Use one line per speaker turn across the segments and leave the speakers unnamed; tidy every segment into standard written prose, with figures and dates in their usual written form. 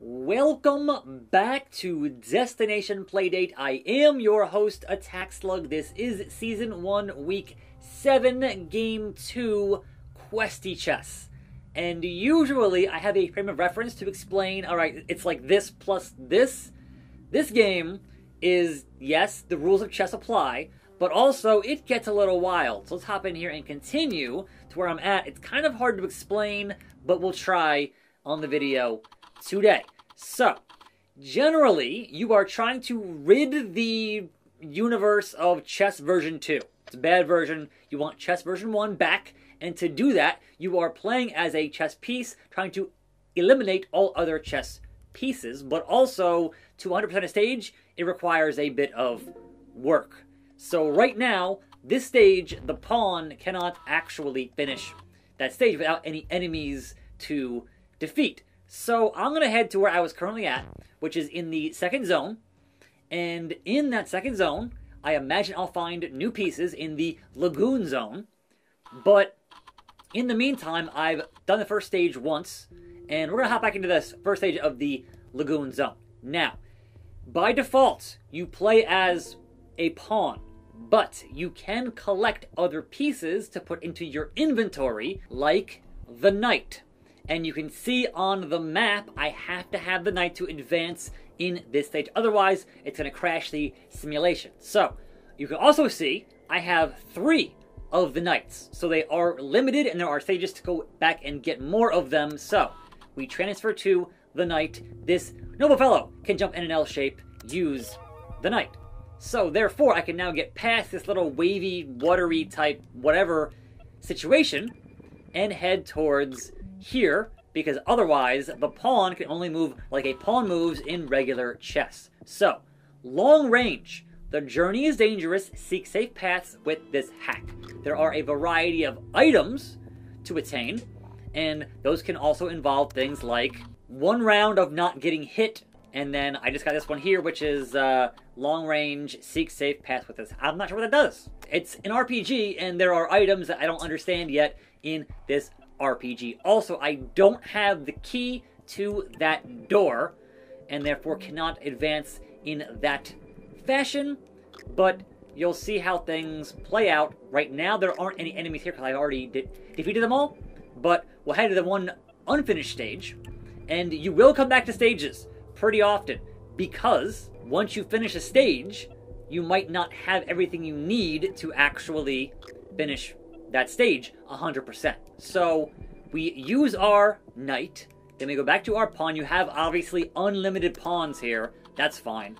Welcome back to Destination Playdate. I am your host, Attack Slug. This is Season 1, Week 7, Game 2, Questy Chess. And usually I have a frame of reference to explain, alright, it's like this plus this. This game is, yes, the rules of chess apply, but also it gets a little wild. So let's hop in here and continue to where I'm at. It's kind of hard to explain, but we'll try on the video today. So, generally, you are trying to rid the universe of chess version 2. It's a bad version. You want chess version 1 back, and to do that, you are playing as a chess piece, trying to eliminate all other chess pieces, but also, to 100% a stage, it requires a bit of work. So right now, this stage, the pawn cannot actually finish that stage without any enemies to defeat. So I'm going to head to where I was currently at, which is in the second zone. And in that second zone, I imagine I'll find new pieces in the lagoon zone. But in the meantime, I've done the first stage once, and we're going to hop back into this first stage of the lagoon zone. Now, by default, you play as a pawn, but you can collect other pieces to put into your inventory, like the knight. And you can see on the map, I have to have the knight to advance in this stage. Otherwise, it's going to crash the simulation. So, you can also see I have 3 of the knights. So they are limited, and there are stages to go back and get more of them. So, we transfer to the knight. This noble fellow can jump in an L shape, use the knight. So, therefore, I can now get past this little wavy, watery type, whatever situation, and head towards here, because otherwise the pawn can only move like a pawn moves in regular chess. So, long range. The journey is dangerous. Seek safe paths with this hack. There are a variety of items to attain, and those can also involve things like 1 round of not getting hit, and then I just got this one here, which is long range, seek safe paths with this. I'm not sure what that does. It's an RPG, and there are items that I don't understand yet in this RPG. Also, I don't have the key to that door, and therefore cannot advance in that fashion, but you'll see how things play out. Right now, there aren't any enemies here because I already defeated them all, but we'll head to the one unfinished stage, and you will come back to stages pretty often, because once you finish a stage, you might not have everything you need to actually finish that stage 100%. So we use our knight, then we go back to our pawn. You have obviously unlimited pawns here. That's fine.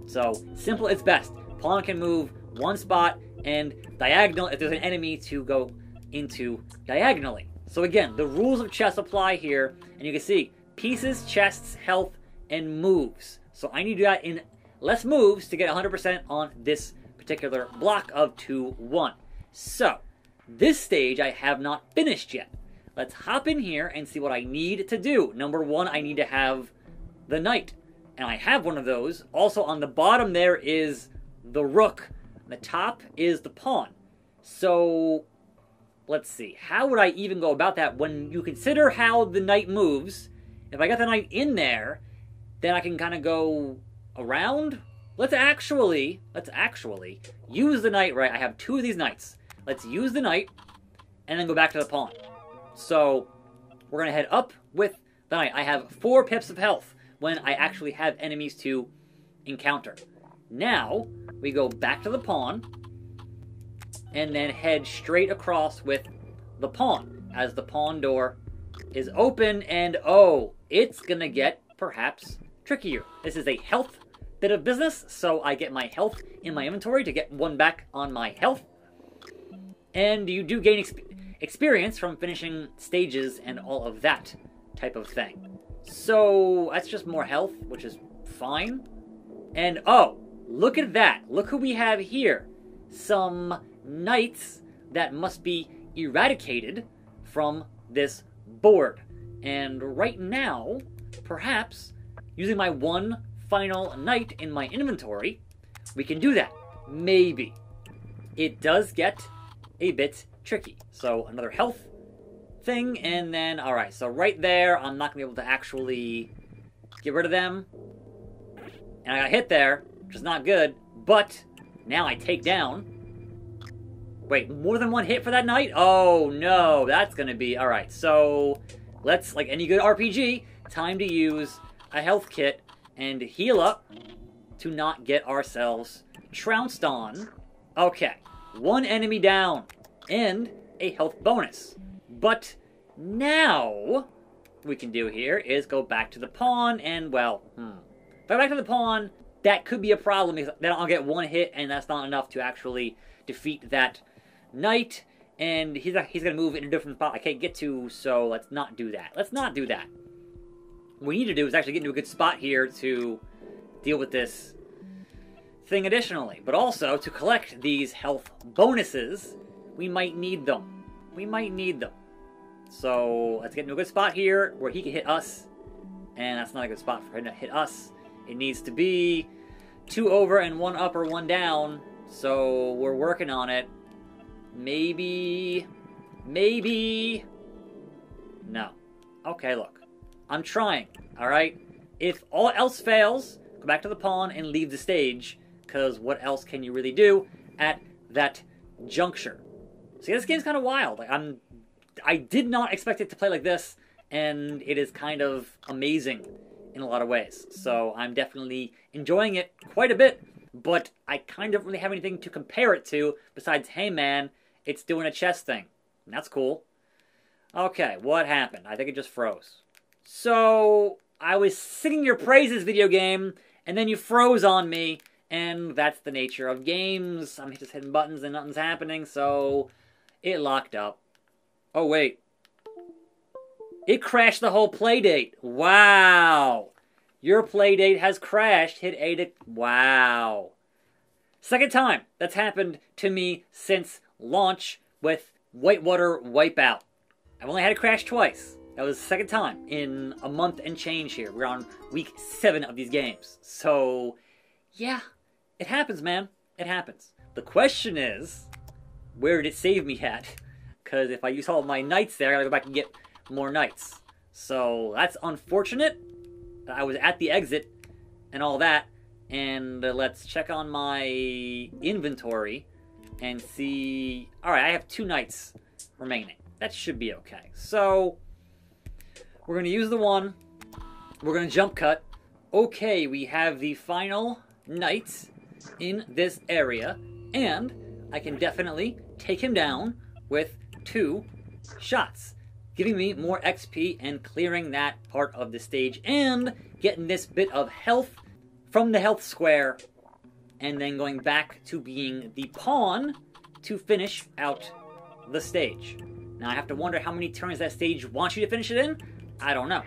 So simple is best. Pawn can move 1 spot and diagonal if there's an enemy to go into diagonally. So again, the rules of chess apply here, and you can see pieces, chests, health, and moves. So I need to do that in less moves to get 100% on this particular block of 2-1. So this stage I have not finished yet. Let's hop in here and see what I need to do. Number 1, I need to have the knight. And I have one of those. Also on the bottom there is the rook. The top is the pawn. So, let's see. How would I even go about that when you consider how the knight moves? If I got the knight in there, then I can kind of go around. Let's actually use the knight, right? I have 2 of these knights. Let's use the knight, and then go back to the pawn. So, we're going to head up with the knight. I have 4 pips of health when I actually have enemies to encounter. Now, we go back to the pawn, and then head straight across with the pawn, as the pawn door is open, and oh, it's going to get, perhaps, trickier. This is a health bit of business, so I get my health in my inventory to get 1 back on my health. And you do gain experience from finishing stages and all of that type of thing. So that's just more health, which is fine. And oh, look at that. Look who we have here. Some knights that must be eradicated from this board. And right now, perhaps, using my 1 final knight in my inventory, we can do that. Maybe. It does get a bit tricky. So another health thing, and then, alright, so right there, I'm not going to be able to actually get rid of them. And I got hit there, which is not good. But now I take down. Wait, more than one hit for that knight? Oh, no. That's going to be... Alright, so let's, like any good RPG, time to use a health kit and heal up to not get ourselves trounced on. Okay, one enemy down and a health bonus. But now, what we can do here is go back to the pawn and, well, if I go back to the pawn, that could be a problem because then I'll get one hit and that's not enough to actually defeat that knight. And he's going to move in a different spot I can't get to, so let's not do that. Let's not do that. What we need to do is actually get into a good spot here to deal with this thing additionally. But also, to collect these health bonuses, we might need them. We might need them. So, let's get into a good spot here where he can hit us. And that's not a good spot for him to hit us. It needs to be 2 over and 1 up or 1 down. So, we're working on it. Maybe... No. Okay, look. I'm trying, alright? If all else fails, go back to the pawn and leave the stage, because what else can you really do at that juncture? See, this game's kind of wild. Like, I did not expect it to play like this, and it is kind of amazing in a lot of ways. So I'm definitely enjoying it quite a bit, but I kind of don't really have anything to compare it to besides, hey man, it's doing a chess thing. And that's cool. Okay, what happened? I think it just froze. So, I was singing your praises, video game, and then you froze on me, and that's the nature of games. I'm just hitting buttons and nothing's happening, so it locked up. Oh, wait. It crashed the whole Playdate. Wow. Your Playdate has crashed. Hit A to... Wow. Second time that's happened to me since launch with Whitewater Wipeout. I've only had it crash twice. That was the second time in a month and change here. We're on week 7 of these games. So, yeah, it happens, man. It happens. The question is, where did it save me at? Because if I use all my knights there, I gotta go back and get more knights. So, that's unfortunate. I was at the exit and all that. And let's check on my inventory and see... Alright, I have 2 knights remaining. That should be okay. So, we're going to use the one. We're going to jump cut. Okay, we have the final knight in this area. And I can definitely take him down with 2 shots. Giving me more XP and clearing that part of the stage. And getting this bit of health from the health square. And then going back to being the pawn to finish out the stage. Now I have to wonder how many turns that stage wants you to finish it in. I don't know.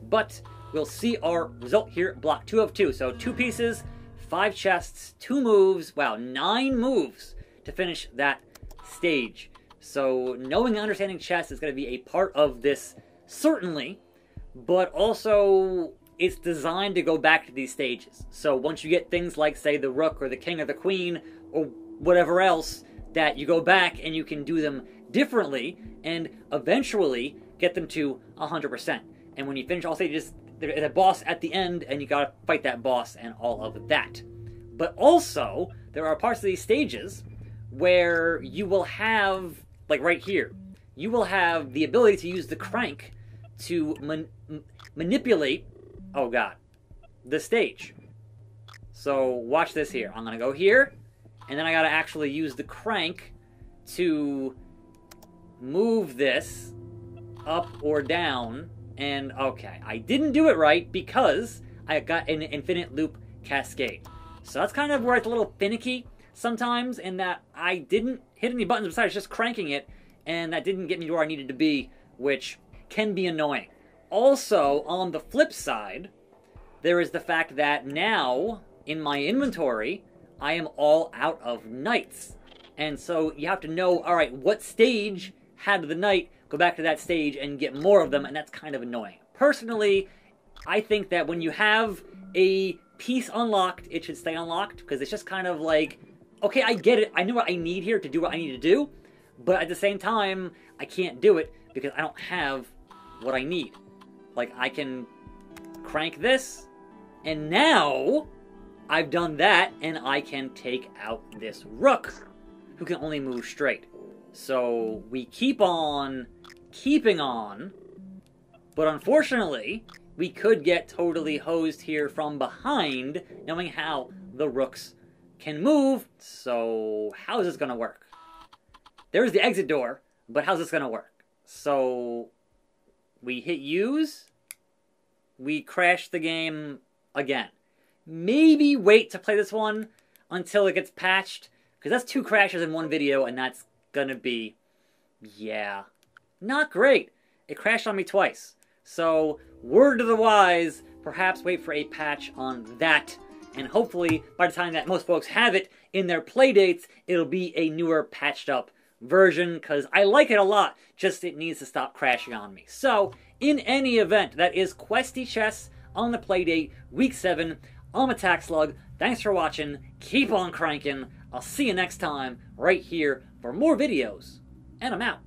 But we'll see our result here. Block 2 of 2. So 2 pieces, 5 chests, 2 moves. Wow, 9 moves to finish that stage. So knowing and understanding chess is going to be a part of this, certainly. But also, it's designed to go back to these stages. So once you get things like, say, the rook or the king or the queen or whatever else, that you go back and you can do them differently and eventually get them to 100%. And when you finish all stages, there's a boss at the end and you gotta fight that boss and all of that. But also, there are parts of these stages where you will have, like right here, you will have the ability to use the crank to manipulate, oh god, the stage. So watch this here. I'm gonna go here, and then I gotta actually use the crank to move this up or down. And okay, I didn't do it right because I got an infinite loop cascade. So that's kind of where it's a little finicky sometimes, in that I didn't hit any buttons besides just cranking it, and that didn't get me to where I needed to be, which can be annoying. Also, on the flip side, there is the fact that now, in my inventory, I am all out of knights. And so you have to know, alright, what stage had the knight, go back to that stage and get more of them, and that's kind of annoying. Personally, I think that when you have a piece unlocked, it should stay unlocked, because it's just kind of like, okay, I get it, I know what I need here to do what I need to do, but at the same time, I can't do it because I don't have what I need. Like, I can crank this, and now I've done that, and I can take out this rook, who can only move straight. So we keep on keeping on, but unfortunately, we could get totally hosed here from behind, knowing how the rooks can move. So how is this going to work? There's the exit door, but how's this going to work? So we hit use, we crash the game again. Maybe wait to play this one until it gets patched, because that's 2 crashes in one video, and that's gonna be, yeah, not great. It crashed on me twice. So, word to the wise, perhaps wait for a patch on that, and hopefully, by the time that most folks have it in their playdates, it'll be a newer, patched up version, because I like it a lot, just it needs to stop crashing on me. So, in any event, that is Questy Chess on the Playdate, Week 7, I'm Attack Slug. Thanks for watching, keep on cranking, I'll see you next time, right here, for more videos, and I'm out.